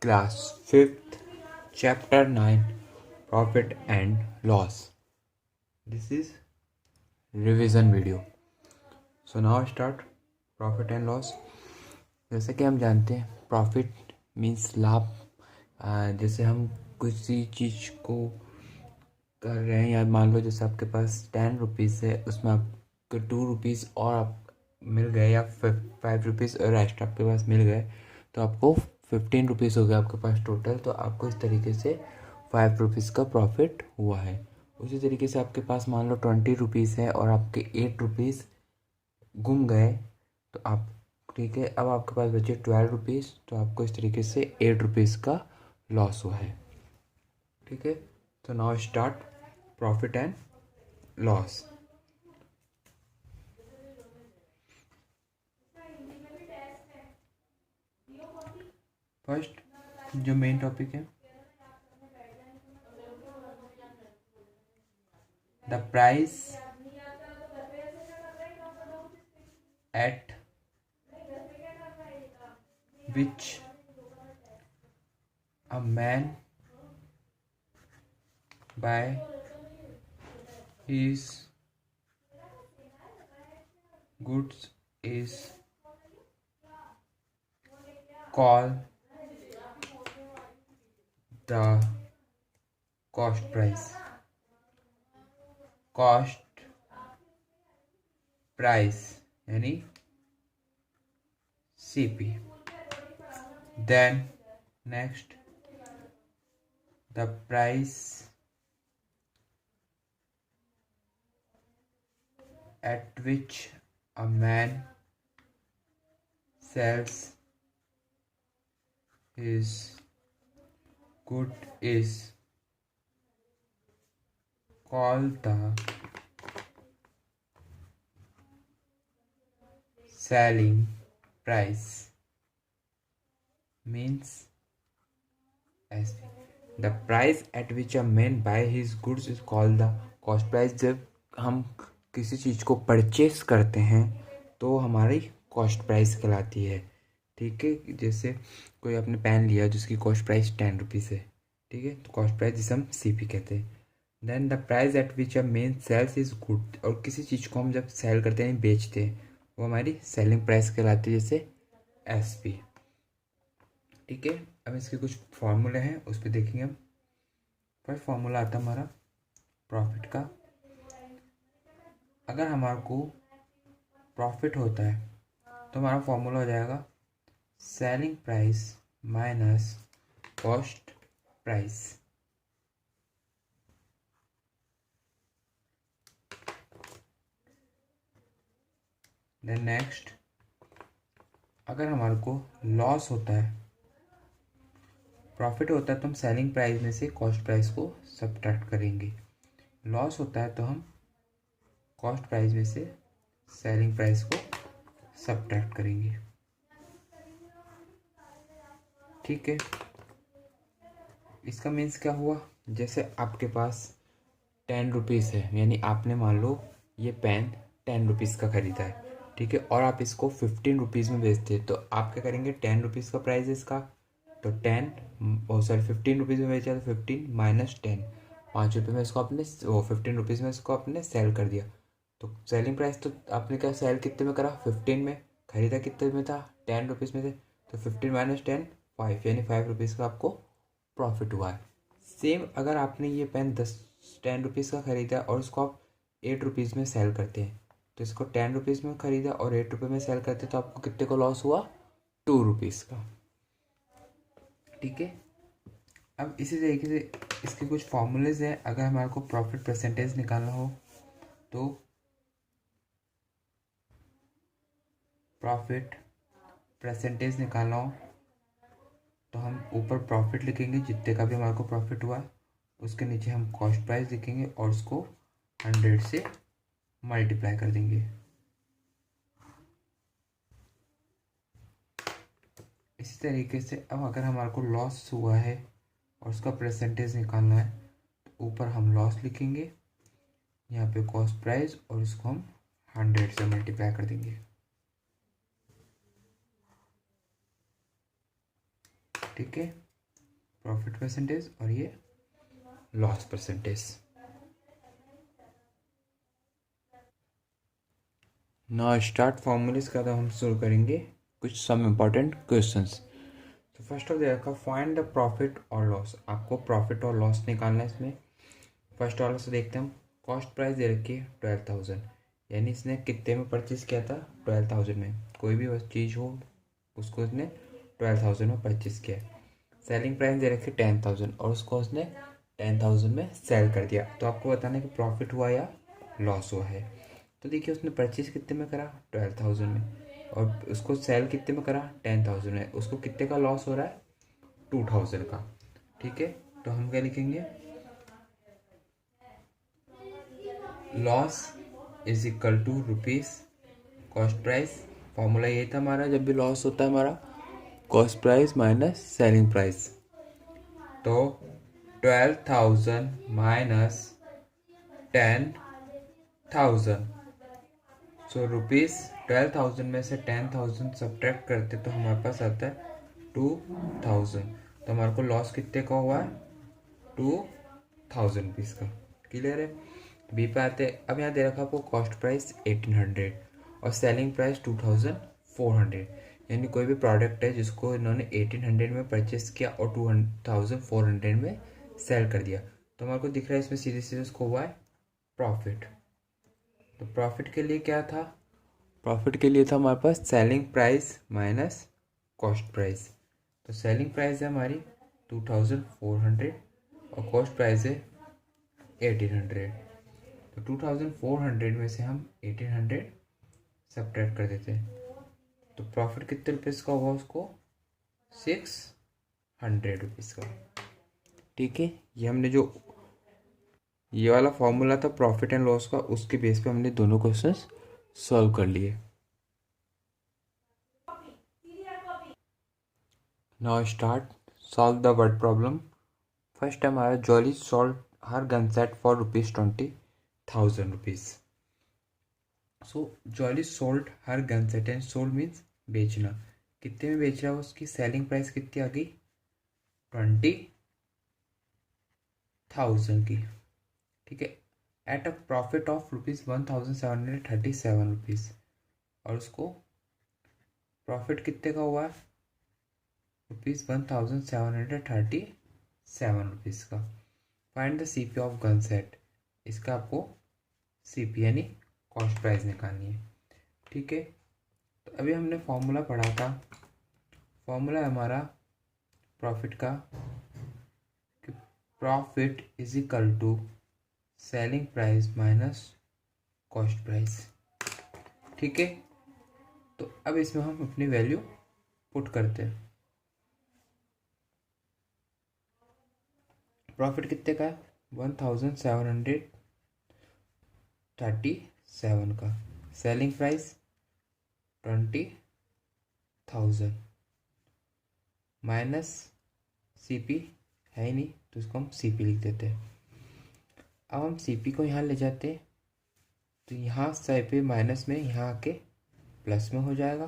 Class 5th, Chapter 9, Profit and Loss. This is revision video. So now start Profit and Loss. जैसे कि हम जानते हैं profit means लाभ। जैसे हम किसी चीज़ को कर रहे हैं, या मान लो जैसे आपके पास 10 रुपीज़ है, उसमें आपको 2 रुपीज़ और आप मिल गए, या 5 रुपीज़ और एक्स्ट्रा आपके पास मिल गए, तो आपको 15 रुपीज़ हो गया आपके पास टोटल। तो आपको इस तरीके से 5 रुपीज़ का प्रॉफिट हुआ है। उसी तरीके से आपके पास मान लो 20 रुपीज़ है और आपके 8 रुपीज़ गुम गए, तो आप ठीक है, अब आपके पास बचे 12 रुपीज़, तो आपको इस तरीके से 8 रुपीज़ का लॉस हुआ है। ठीक है, तो now start profit and loss. First जो मेन टॉपिक है, the price at which a man buy his goods is called the cost price. Cost price यानी CP. Then next, the price at which a man sells his good is called the selling price. Means SP. The price at which a man buy his goods is called the cost price. जब हम किसी चीज़ को purchase करते हैं तो हमारी cost price कहलाती है। ठीक है, जैसे कोई आपने पेन लिया जिसकी कॉस्ट प्राइस 10 रुपीज़ है, ठीक है, तो कॉस्ट प्राइस जिसे हम CP कहते हैं। Then the price at which a man sells is good, और किसी चीज़ को हम जब सेल करते हैं, बेचते हैं, वो हमारी सेलिंग प्राइस कहलाती है, जैसे SP। ठीक है, अब इसके कुछ फॉर्मूले हैं, उस पर देखेंगे हम। फर्स्ट फॉर्मूला आता है हमारा प्रॉफिट का। अगर हमारे को प्रॉफिट होता है तो हमारा फॉर्मूला हो जाएगा selling price minus cost price. Then next, अगर हमारे को लॉस होता है, प्रॉफिट होता है तो हम सेलिंग प्राइस में से कॉस्ट प्राइस को सब्ट्रैक्ट करेंगे। लॉस होता है तो हम कॉस्ट प्राइस में से सेलिंग प्राइस को सब्ट्रैक्ट करेंगे। ठीक है, इसका मीन्स क्या हुआ, जैसे आपके पास 10 रुपीज़ है, यानी आपने मान लो ये पेन 10 रुपीज़ का ख़रीदा है, ठीक है, और आप इसको 15 रुपीज़ में बेचते हैं, तो आप क्या करेंगे, 10 रुपीज़ का प्राइस है इसका, तो 15 रुपीज़ में बेचा तो 15 माइनस 10, 5 रुपये में इसको आपने 15 रुपीज़ में इसको आपने सेल कर दिया। तो सेलिंग प्राइस तो आपने क्या सेल कितने में करा, 15 में, खरीदा कितने में था, 10 रुपीज़ में से, तो 15 माइनस 10 5, यानी 5 रुपीज़ का आपको प्रॉफिट हुआ है। सेम अगर आपने ये पेन 10 रुपीज़ का ख़रीदा और उसको आप 8 रुपीज़ में सेल करते हैं, तो इसको 10 रुपीज़ में ख़रीदा और 8 रुपये में सेल करते हैं, तो आपको कितने को लॉस हुआ, 2 रुपीज़ का। ठीक है, अब इसी तरीके से इसके कुछ फॉर्मूलेज हैं। अगर हमारे को प्रॉफिट परसेंटेज निकालना हो तो प्रॉफिट परसेंटेज निकालना हो तो हम ऊपर प्रॉफिट लिखेंगे, जितने का भी हमारे को प्रॉफिट हुआ, उसके नीचे हम कॉस्ट प्राइस लिखेंगे और उसको 100 से मल्टीप्लाई कर देंगे। इसी तरीके से अब अगर हमारे को लॉस हुआ है और उसका परसेंटेज निकालना है, तो ऊपर हम लॉस लिखेंगे, यहाँ पे कॉस्ट प्राइस, और इसको हम 100 से मल्टीप्लाई कर देंगे। ठीक है, प्रॉफिट परसेंटेज और ये loss percentage. Now start formulas का तो हम शुरू करेंगे कुछ सम इम्पॉर्टेंट क्वेश्चंस। तो फर्स्ट ऑफ देखा फाइंड द प्रॉफिट और लॉस। आपको प्रॉफिट और लॉस निकालना है इसमें। फर्स्ट वाला से देखते हैं हम। कॉस्ट प्राइस दे रखी है 12,000, यानी इसने कितने में परचेज किया था 12,000 में। कोई भी चीज़ हो उसको इसने 12,000 में परचेज किया है। सेलिंग प्राइस दे रखी है 10,000 और उसको उसने 10,000 में सेल कर दिया। तो आपको बताना है कि प्रॉफिट हुआ या लॉस हुआ है। तो देखिए उसने परचेज कितने में करा 12,000 में और उसको सेल कितने में करा 10,000 में। उसको कितने का लॉस हो रहा है 2,000 का। ठीक है, तो हम क्या लिखेंगे, loss is equal to rupees cost price. Formula यही था हमारा, जब भी लॉस होता है हमारा cost price minus selling price. तो 12,000 माइनस 10,000, सो रुपीज़ 12,000 में से 10,000 सब्ट्रैक्ट करते तो हमारे पास आता है 2,000। तो हमारे को लॉस कितने का हुआ है 2,000 रुपीज़ का। क्लियर है। बी पे आते हैं। अब यहाँ दे रखा आपको कॉस्ट प्राइस 1800 और सेलिंग प्राइस 2,400, यानी कोई भी प्रोडक्ट है जिसको इन्होंने 1800 में परचेस किया और 2,400 में सेल कर दिया। तो हमारे को दिख रहा है इसमें सीधे सीधे उसको हुआ है प्रॉफिट। तो प्रॉफिट के लिए क्या था, प्रॉफिट के लिए था हमारे पास selling price minus cost price. तो सेलिंग प्राइस है हमारी 2,400 और कॉस्ट प्राइस है 1,800। तो 2,400 में से हम 1,800 सब्ट्रैक्ट कर देते हैं। तो प्रॉफिट कितने रुपीज़ का होगा उसको 600 रुपीज़ का। ठीक है, ये हमने जो ये वाला फॉर्मूला था प्रॉफिट एंड लॉस का, उसके बेस पे हमने दोनों क्वेश्चंस सॉल्व कर लिए। Now start solve the word problem. First है हमारा jolly sold her gun set for ₹20,000। So jolly sold her gun set, and sold means बेचना। कितने में बेच रहा है, उसकी सेलिंग प्राइस कितनी आ गई 20,000 की। ठीक है, एट अ प्रॉफिट ऑफ ₹1,737 और उसको प्रॉफिट कितने का हुआ है ₹1,737 का। Find the CP of gun set. इसका आपको सीपी यानी कॉस्ट प्राइस निकालनी है। ठीक है, तो अभी हमने फॉर्मूला पढ़ा था। फॉर्मूला है हमारा प्रॉफिट का, profit is equal to selling price minus cost price. ठीक है, तो अब इसमें हम अपनी वैल्यू पुट करते हैं। प्रॉफिट कितने का है 1,737 का। सेलिंग प्राइस 20,000 माइनस सीपी है ही नहीं तो इसको हम सीपी लिख देते हैं। अब हम सीपी को यहाँ ले जाते हैं तो यहाँ साइड पे माइनस में यहाँ आके प्लस में हो जाएगा।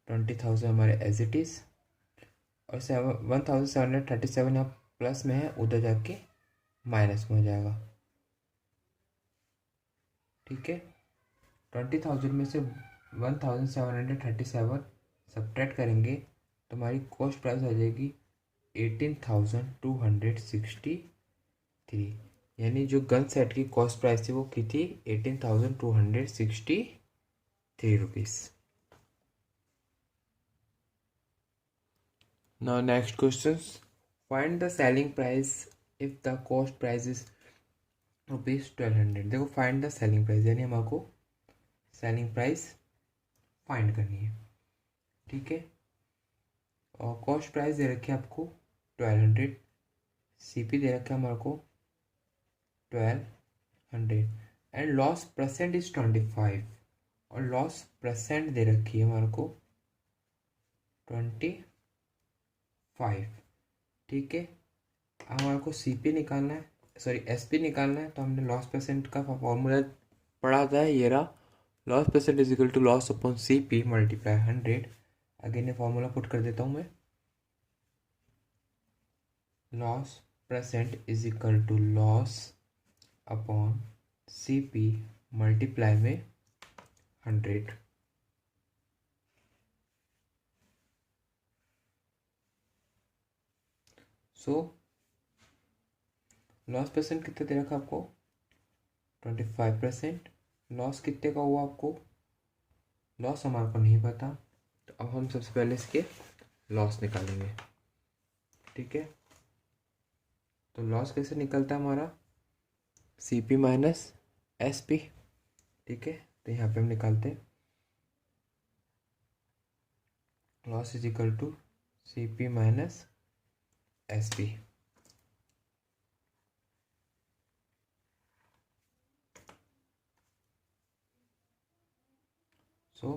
20,000 हमारे एज इट इज़ और 1,737 यहाँ प्लस में है, उधर जाके माइनस में हो जाएगा। ठीक है, 20,000 में से 1,737 सब्ट्रैक्ट करेंगे तो हमारी कॉस्ट प्राइस आ जाएगी 18,263, यानी जो गन सेट की कॉस्ट प्राइस थी वो की थी 18,263 rupees. Now next question, find the selling price if the cost price is ₹1,200। देखो फाइंड द सेलिंग प्राइस यानी हमको सेलिंग प्राइस फाइंड करनी है। ठीक है, और कॉस्ट प्राइस दे रखी है आपको 1,200, सीपी दे रखा है हमारे को 1,200 एंड लॉस परसेंट इज 25 और लॉस परसेंट दे रखी है हमारे को 25। ठीक है, हमारे को सीपी निकालना है, सॉरी एसपी निकालना है। तो हमने लॉस परसेंट का फॉर्मूला पढ़ा था, ये रहा। Loss percent is equal to loss upon CP multiply 100। Again ये फॉर्मूला पुट कर देता हूँ मैं। Loss percent is equal to loss upon CP multiply में 100। सो लॉस परसेंट कितना दे रखा आपको 25%। लॉस कितने का हुआ आपको, लॉस हमारे को नहीं पता, तो अब हम सबसे पहले इसके लॉस निकालेंगे। ठीक है, तो लॉस कैसे निकलता है हमारा CP माइनस SP। ठीक है, तो यहाँ पे हम निकालते हैं loss is equal to CP minus SP। So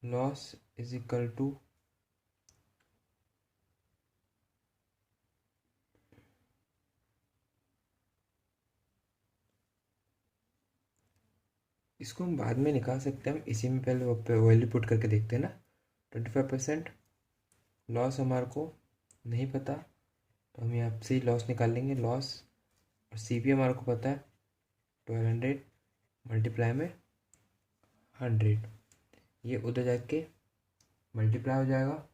loss is equal to इसको हम बाद में निकाल सकते हैं, हम इसी में पहले वैल्यू पुट करके देखते हैं ना। 25% लॉस हमारे को नहीं पता, तो हम यहाँ से ही लॉस निकाल लेंगे। लॉस और CP हमारे को पता है 1200 मल्टीप्लाई में 100, ये उधर जाके मल्टीप्लाई हो जाएगा।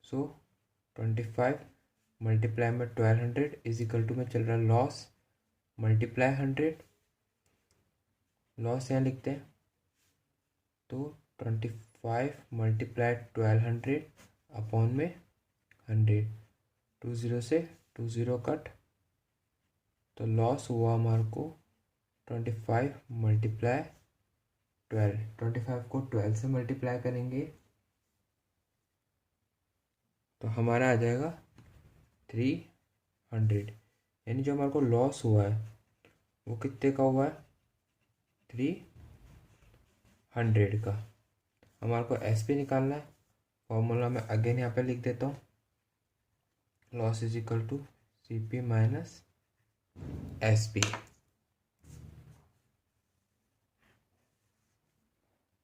सो 25 मल्टीप्लाई में 1200 इज इक्वल टू में चल रहा है लॉस मल्टीप्लाई 100। लॉस यहाँ लिखते हैं, तो 25 मल्टीप्लाई 1200 अपॉन में 100, 20 से 20 कट, तो लॉस हुआ हमारे को 25 मल्टीप्लाई 12। 25 को 12 से मल्टीप्लाई करेंगे तो हमारा आ जाएगा 300। यानी जो हमारे को लॉस हुआ है वो कितने का हुआ है 300 का। हमारे को SP निकालना है, फॉर्मूला मैं अगेन यहाँ पे लिख देता हूँ, loss is equal to CP minus SP।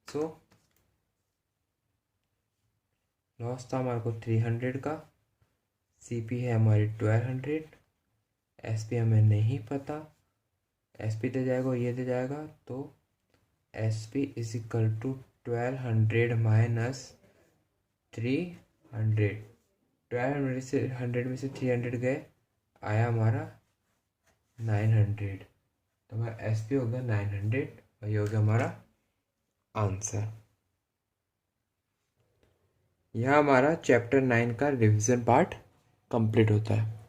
So loss था हमारे को 300 का, CP है हमारी 1200, SP हमें नहीं पता, SP दे जाएगा ये दे जाएगा, तो SP is equal to 1200 minus 300। 1200 से 100 में से 300 गए, आया हमारा 900, तो हमारा SP हो गया 900 और ये हो गया हमारा आंसर। यह हमारा चैप्टर 9 का रिवीजन पार्ट कंप्लीट होता है।